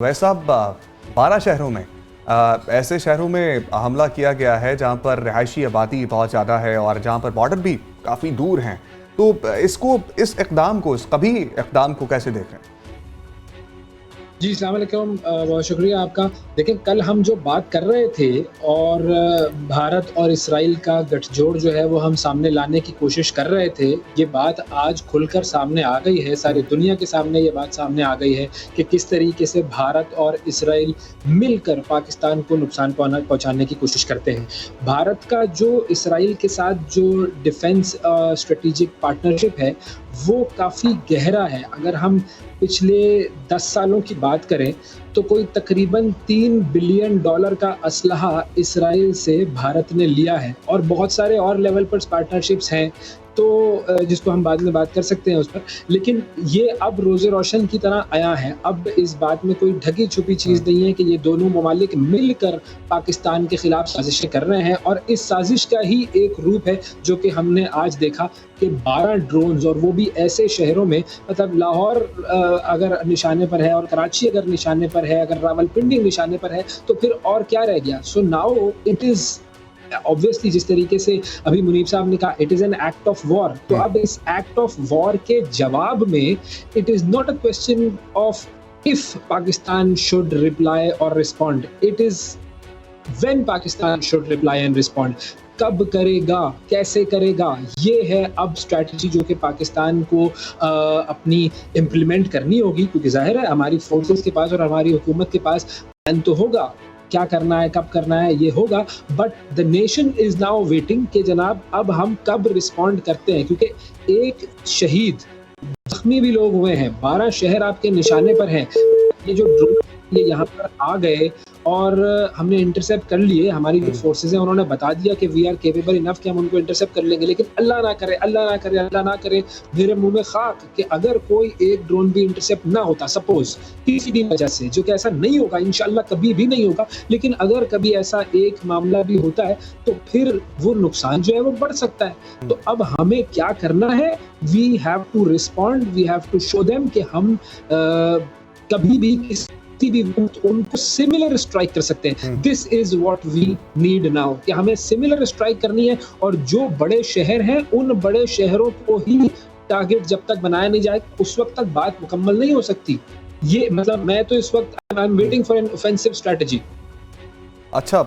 वैसा 12 शहरों में ऐसे शहरों में हमला किया गया है जहां पर रिहायशी आबादी बहुत ज़्यादा है और जहां पर बॉर्डर भी काफ़ी दूर हैं। तो इस इक़दाम को, इस कभी इक़दाम को कैसे देख रहे हैं? जी, अस्सलाम वालेकुम। बहुत शुक्रिया आपका। देखिए, कल हम जो बात कर रहे थे और भारत और इज़राइल का गठजोड़ जो है वो हम सामने लाने की कोशिश कर रहे थे। ये बात आज खुलकर सामने आ गई है, सारी दुनिया के सामने ये बात सामने आ गई है कि किस तरीके से भारत और इज़राइल मिलकर पाकिस्तान को नुकसान पहुँचाने की कोशिश करते हैं। भारत का जो इज़राइल के साथ जो डिफेंस स्ट्रेटेजिक पार्टनरशिप है, वो काफ़ी गहरा है। अगर हम पिछले 10 सालों की बात करें, तो कोई तकरीबन $3 बिलियन का असलहा इज़राइल से भारत ने लिया है और बहुत सारे और लेवल पर पार्टनरशिप्स हैं, तो जिसको हम बाद में बात कर सकते हैं उस पर। लेकिन ये अब रोज़े रोशन की तरह आया है। अब इस बात में कोई ढकी-छुपी चीज़ नहीं है कि ये दोनों ममालिक मिलकर पाकिस्तान के खिलाफ साज़िशें कर रहे हैं और इस साज़िश का ही एक रूप है, जो कि हमने आज देखा कि 12 ड्रोन्स और वो भी ऐसे शहरों में, मतलब लाहौर अगर निशाने पर है और कराची अगर निशाने पर है, अगर रावलपिंडी निशाने पर है, तो फिर और क्या रह गया? So now it is obviously, जिस तरीके से अभी मुनीब साहब ने कहा, it is an act of war. तो अब इस एक्ट ऑफ वॉर के जवाब में it is not a question of if Pakistan should reply और respond, it is when Pakistan should reply and respond. कब करेगा, कैसे करेगा, ये है अब स्ट्रैटेजी जो कि पाकिस्तान को अपनी इम्प्लीमेंट करनी होगी, क्योंकि ज़ाहिर है हमारी फोर्सेस के पास और हमारी हुकूमत के पास प्लान तो होगा, क्या करना है, कब करना है, ये होगा। But the nation is now waiting कि जनाब अब हम कब रिस्पॉन्ड करते हैं, क्योंकि एक शहीद, ज़ख्मी भी लोग हुए हैं, 12 शहर आपके निशाने पर हैं। ये जो ड्रोन ये यहाँ पर आ गए और हमने इंटरसेप्ट कर लिए, हमारी जो फोर्सेस हैं उन्होंने बता दिया कि वी आर केपेबल इनफ कि हम उनको इंटरसेप्ट कर लेंगे। लेकिन अल्लाह ना करे, अल्लाह ना करे, अल्लाह ना करे, मेरे मुंह में खाक कि अगर कोई एक ड्रोन भी इंटरसेप्ट ना होता, सपोज किसी भी वजह से, जो कि ऐसा नहीं होगा, इंशाल्लाह कभी भी नहीं होगा, लेकिन अगर कभी ऐसा एक मामला भी होता है तो फिर वो नुकसान जो है वो बढ़ सकता है। तो अब हमें क्या करना है? We have to respond, we have to show them कि हम कभी भी किसी भी वक्त उनको सिमिलर स्ट्राइक कर सकते हैं। This is what we need now, कि हमें सिमिलर स्ट्राइक करनी है और जो बड़े शहर हैं उन बड़े शहरों को ही टारगेट जब तक बनाया नहीं जाए उस वक्त तक बात मुकम्मल नहीं हो सकती। ये मतलब मैं तो इस वक्त I am waiting for an offensive strategy. अच्छा,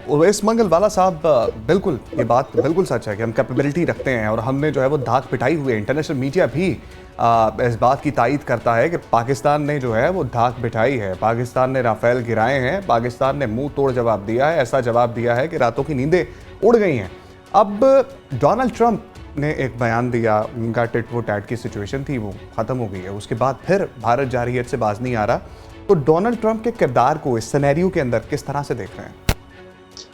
उवैस मंगलवाला साहब, बिल्कुल ये बात बिल्कुल सच है कि हम कैपेबिलिटी रखते हैं और हमने जो है वो धाक पिटाई हुई है। इंटरनेशनल मीडिया भी इस बात की तायद करता है कि पाकिस्तान ने जो है वो धाक बिठाई है, पाकिस्तान ने राफेल गिराए हैं, पाकिस्तान ने मुंह तोड़ जवाब दिया है, ऐसा जवाब दिया है कि रातों की नींदें उड़ गई हैं। अब डोनाल्ड ट्रंप ने एक बयान दिया, उनका टिट फॉर टैट की सिचुएशन थी वो ख़त्म हो गई है, उसके बाद फिर भारत जारहियत से बाज नहीं आ रहा। तो डोनाल्ड ट्रंप के किरदार को इस सिनेरियो के अंदर किस तरह से देख रहे हैं?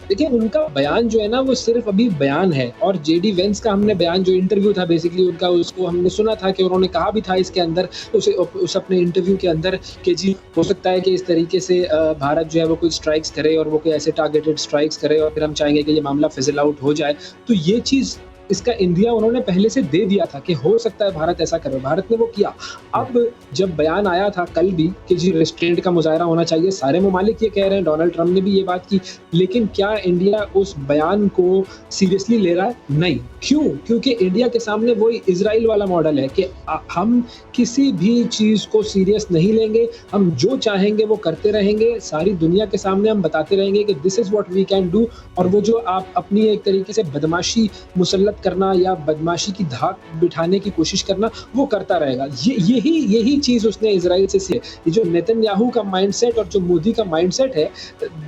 देखिए, उनका बयान जो है ना वो सिर्फ अभी बयान है और जेडी वेंस का हमने बयान, जो इंटरव्यू था बेसिकली उनका, उसको हमने सुना था कि उन्होंने कहा भी था इसके अंदर, उस अपने इंटरव्यू के अंदर कि जी हो सकता है कि इस तरीके से भारत जो है वो कोई स्ट्राइक्स करे और वो कोई ऐसे टारगेटेड स्ट्राइक्स करे और फिर हम चाहेंगे कि ये मामला फिजल आउट हो जाए। तो ये चीज़, इसका इंडिया उन्होंने पहले से दे दिया था कि हो सकता है भारत ऐसा करे, भारत ने वो किया। अब जब बयान आया था कल भी कि जी रेस्ट्रेंट का मुजाहरा होना चाहिए, सारे ममालिक ये कह रहे हैं, डोनाल्ड ट्रंप ने भी ये बात की, लेकिन क्या इंडिया उस बयान को सीरियसली ले रहा है? नहीं। क्यों? क्योंकि इंडिया के सामने वही इजराइल वाला मॉडल है कि हम किसी भी चीज़ को सीरियस नहीं लेंगे, हम जो चाहेंगे वो करते रहेंगे, सारी दुनिया के सामने हम बताते रहेंगे कि this is what we can do. और वो जो आप अपनी एक तरीके से बदमाशी मुसल्लत करना या बदमाशी की धाक बिठाने की कोशिश करना, वो करता रहेगा। यही चीज़ उसने इजराइल से सीखी। ये जो नेतन्याहू का माइंडसेट और जो मोदी का माइंडसेट है,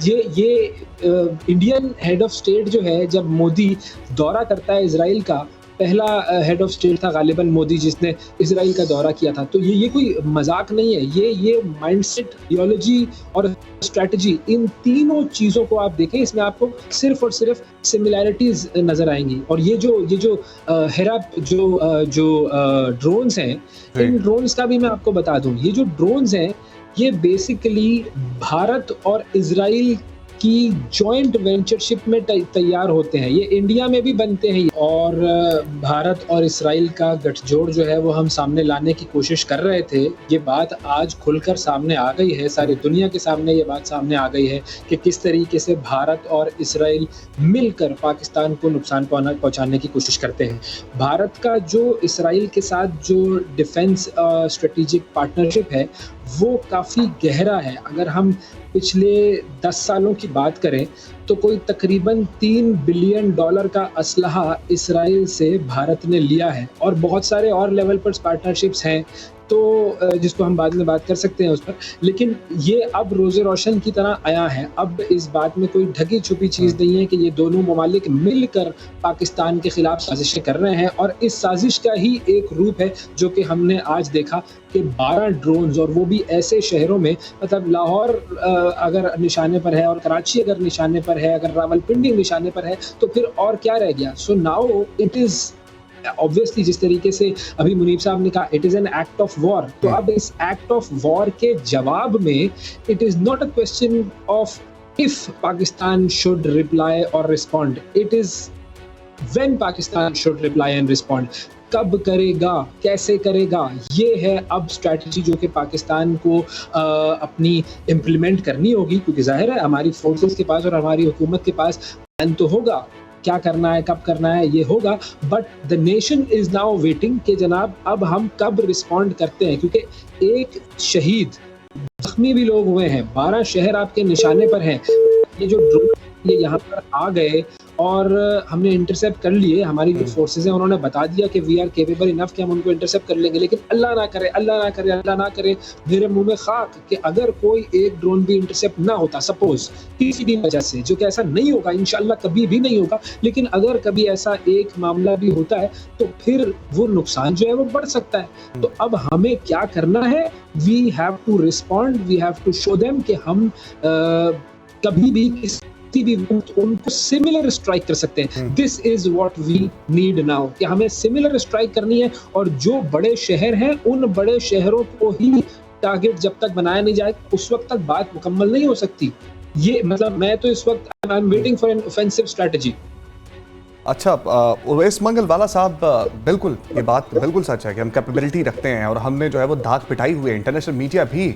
ये इंडियन हेड ऑफ स्टेट जो है, जब मोदी दौरा करता है इजराइल का, पहला हेड ऑफ स्टेट था गालिबन मोदी जिसने इजराइल का दौरा किया था। तो ये कोई मजाक नहीं है, ये माइंडसेट, थियोलॉजी और स्ट्रैटेजी, इन तीनों चीज़ों को आप देखें, इसमें आपको सिर्फ और सिर्फ सिमिलैरिटीज नजर आएंगी। और ये जो हेरा जो ड्रोन्स हैं, इन ड्रोन्स का भी मैं आपको बता दूं, ये जो ड्रोन्स हैं ये बेसिकली भारत और इजराइल की जॉइंट वेंचरशिप में तैयार होते हैं। ये इंडिया में भी बनते हैं और भारत और इसराइल का गठजोड़ जो है वो हम सामने लाने की कोशिश कर रहे थे। ये बात आज खुलकर सामने आ गई है, सारी दुनिया के सामने ये बात सामने आ गई है कि किस तरीके से भारत और इसराइल मिलकर पाकिस्तान को नुकसान पहुँचाने की कोशिश करते हैं। भारत का जो इसराइल के साथ जो डिफेंस स्ट्रेटेजिक पार्टनरशिप है, वो काफ़ी गहरा है। अगर हम पिछले 10 सालों की बात करें तो कोई तकरीबन $3 बिलियन का असलहा इसराइल से भारत ने लिया है और बहुत सारे और लेवल पर पार्टनरशिप्स हैं, तो जिसको हम बाद में बात कर सकते हैं उस पर। लेकिन ये अब रोज़े रोशन की तरह आया है। अब इस बात में कोई ढकी छुपी चीज़ नहीं है कि ये दोनों ममालिक मिलकर पाकिस्तान के खिलाफ साजिशें कर रहे हैं और इस साजिश का ही एक रूप है जो कि हमने आज देखा कि 12 ड्रोन्स, और वो भी ऐसे शहरों में, मतलब लाहौर अगर निशाने पर है और कराची अगर निशाने पर है, अगर रावलपिंडी निशाने पर है, तो फिर और क्या रह गया। So now it is obviously, जिस तरीके से अभी मुनीब साहब ने कहा, it is an act of war. तो अब इस एक्ट ऑफ वॉर के जवाब में it is not a question of if Pakistan should reply और respond, it is when Pakistan should reply and respond. कब करेगा, कैसे करेगा, ये है अब स्ट्रैटेजी जो कि पाकिस्तान को अपनी इम्प्लीमेंट करनी होगी, क्योंकि जाहिर है हमारी फोर्सेस के पास और हमारी हुकूमत के पास प्लान तो होगा, क्या करना है, कब करना है, ये होगा। But the nation is now waiting कि जनाब अब हम कब रिस्पॉन्ड करते हैं, क्योंकि एक शहीद, जख्मी भी लोग हुए हैं, 12 शहर आपके निशाने पर हैं। ये जो ड्रोन ये यहाँ पर आ गए और हमने इंटरसेप्ट कर लिए, हमारी जो फोर्सेस हैं उन्होंने बता दिया कि वी आर केपेबल इनफ कि हम उनको इंटरसेप्ट कर लेंगे। लेकिन अल्लाह ना करे, अल्लाह ना करे, अल्लाह ना करे, मेरे मुंह में खाक कि अगर कोई एक ड्रोन भी इंटरसेप्ट ना होता, सपोज किसी भी वजह से, जो कि ऐसा नहीं होगा, इंशाल्लाह कभी भी नहीं होगा, लेकिन अगर कभी ऐसा एक मामला भी होता है तो फिर वो नुकसान जो है वो बढ़ सकता है। तो अब हमें क्या करना है, we have to respond, we have to show them कि हम कभी भी भी उनको सिमिलर स्ट्राइक कर सकते हैं। This is what we need now, कि हमें सिमिलर स्ट्राइक करनी है और जो बड़े शहर हैं उन बड़े शहरों को ही टारगेट जब तक बनाया नहीं जाए उस वक्त तक बात मुकम्मल नहीं हो सकती। ये मतलब मैं तो इस वक्त I am waiting for an offensive strategy. अच्छा, उवैस मंगल वाला साहब, बिल्कुल ये बात बिल्कुल सच है कि हम कैपेबिलिटी रखते हैं और हमने जो है वो धाक पिटाई हुई है। इंटरनेशनल मीडिया भी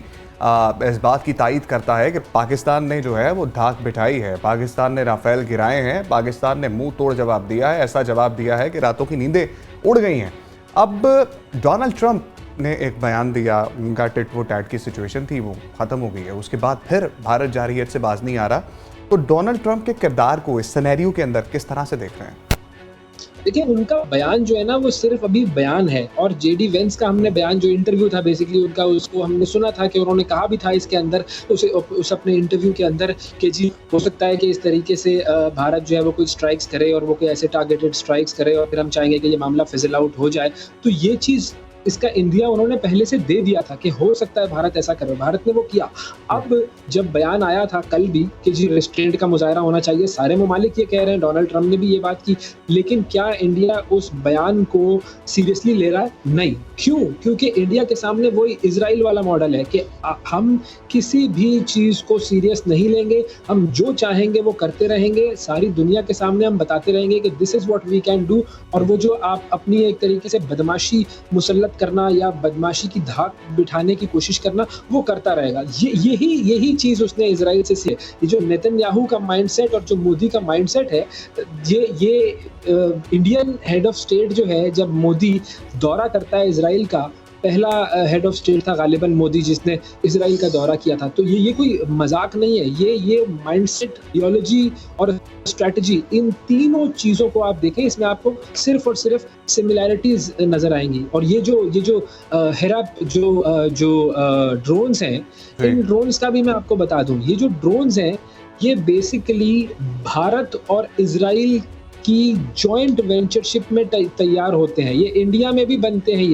इस बात की तायद करता है कि पाकिस्तान ने जो है वो धाक बिठाई है, पाकिस्तान ने राफेल गिराए हैं, पाकिस्तान ने मुंह तोड़ जवाब दिया है, ऐसा जवाब दिया है कि रातों की नींदें उड़ गई हैं। अब डोनाल्ड ट्रंप ने एक बयान दिया, उनका टिट फॉर टैट की सिचुएशन थी वो ख़त्म हो गई है, उसके बाद फिर भारत जारहियत से बाज नहीं आ रहा। तो डोनाल्ड ट्रंप के किरदार को इस सिनेरियो के अंदर किस तरह से देख रहे हैं? देखिए, उनका बयान जो है ना वो सिर्फ अभी बयान है, और जेडी वेंस का हमने बयान, जो इंटरव्यू था बेसिकली उनका, उसको हमने सुना था कि उन्होंने कहा भी था इसके अंदर, उस अपने इंटरव्यू के अंदर कि जी हो सकता है कि इस तरीके से भारत जो है वो कोई स्ट्राइक्स करे और वो कोई ऐसे टारगेटेड स्ट्राइक्स करे और फिर हम चाहेंगे कि ये मामला फिजल आउट हो जाए। तो ये चीज़, इसका इंडिया उन्होंने पहले से दे दिया था कि हो सकता है भारत ऐसा करे, भारत ने वो किया। अब जब बयान आया था कल भी कि जी रेस्ट्रेंट का मुजाहरा होना चाहिए, सारे ममालिक ये कह रहे हैं, डोनाल्ड ट्रंप ने भी ये बात की, लेकिन क्या इंडिया उस बयान को सीरियसली ले रहा है? नहीं। क्यों? क्योंकि इंडिया के सामने वही इजराइल वाला मॉडल है कि हम किसी भी चीज़ को सीरियस नहीं लेंगे, हम जो चाहेंगे वो करते रहेंगे, सारी दुनिया के सामने हम बताते रहेंगे कि this is what we can do. और वो जो आप अपनी एक तरीके से बदमाशी मुसल्लत करना या बदमाशी की धाक बिठाने की कोशिश करना, वो करता रहेगा। यही चीज़ उसने इजराइल से सीखी। ये जो नेतन्याहू का माइंडसेट और जो मोदी का माइंडसेट है, ये इंडियन हेड ऑफ स्टेट जो है, जब मोदी दौरा करता है इजराइल का, पहला हेड ऑफ स्टेट था गालिबन मोदी जिसने इजराइल का दौरा किया था। तो ये कोई मजाक नहीं है, ये माइंडसेट, थियोलॉजी और स्ट्रैटेजी, इन तीनों चीज़ों को आप देखें, इसमें आपको सिर्फ और सिर्फ सिमिलैरिटीज नजर आएंगी। और ये जो हेरा जो ड्रोन्स हैं, इन ड्रोन्स का भी मैं आपको बता दूं, ये जो ड्रोन्स हैं ये बेसिकली भारत और इजराइल की जॉइंट वेंचरशिप में तैयार होते हैं। ये इंडिया में भी बनते हैं।